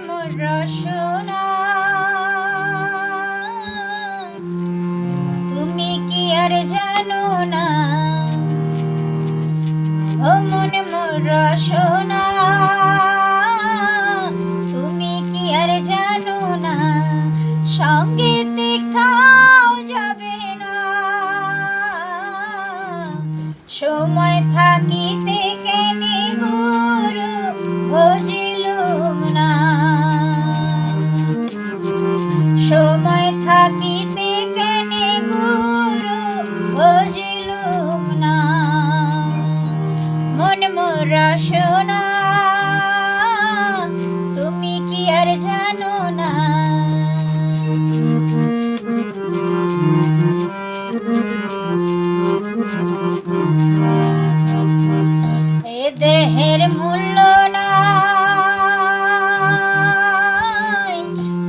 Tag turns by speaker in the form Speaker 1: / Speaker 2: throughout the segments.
Speaker 1: মোর রসনা, তুমি কি আর জানো না? ও মন মোর রসনা, তুমি কি আর জানো না? সঙ্গে দেখাও যাবে না, সময় থাকিতে কেনে গুরু ভজিলুম না। সময় থাকিতে কেনে গুরু ভজিলুম না। মন মোর রসনা, তুমি কি আর জানো না? এ দেহের মূল্য নাই,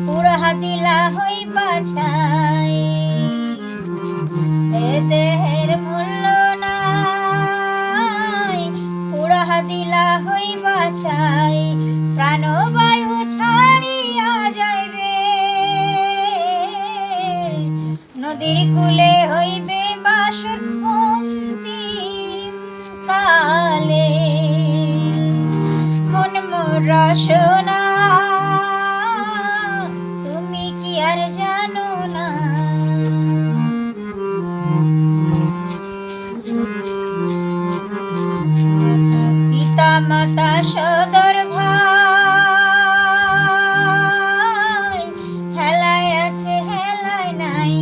Speaker 1: পুরা দিলা হইবা ছাই। এ দেহের মূল্য নাই, পুরা দিলা হইবা ছাই। প্রাণবায়ু ছাড়িয়া যাইবে, নদীর কূলে হইবে বাসর অন্তিম কালে। মন মোর রসনা, তুমি কি আর জানো না? পিতা মাতা সদর ভাই, হেলায় আছে হেলায় নাই,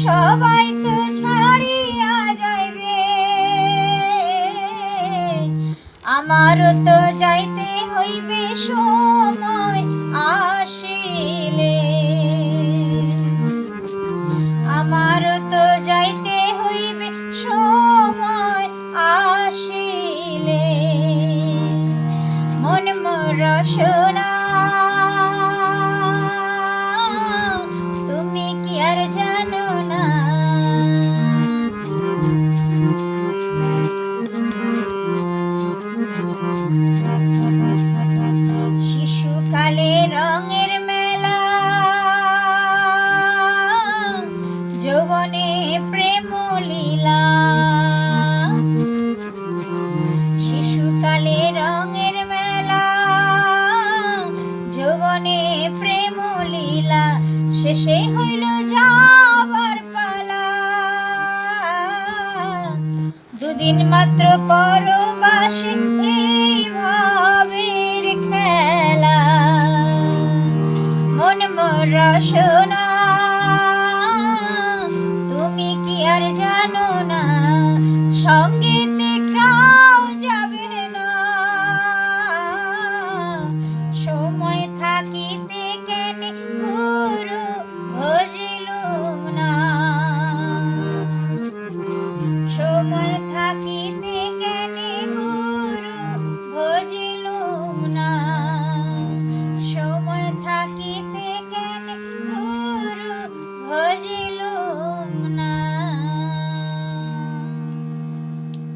Speaker 1: সবাই তো ছাড়িয়া যাইবে। আমারও তো যাইতে হইবে সময় আসিলে। আমারও তো যাইতে হইবে সময় আসিলে। মন মোর রসনা, তুমি কি আর জানো না? শিশুকালে রঙের মেলা, যৌবনে প্রেম লীলা। শিশুকালে রঙের মেলা, যৌবনে প্রেম লীলা। শেষে হইল যাবার পালা, দুদিন মাত্র পরবাসে এই ভাবের খেলা। মন মোর রসনা, তুমি কি আর জানো না? সঙ্গে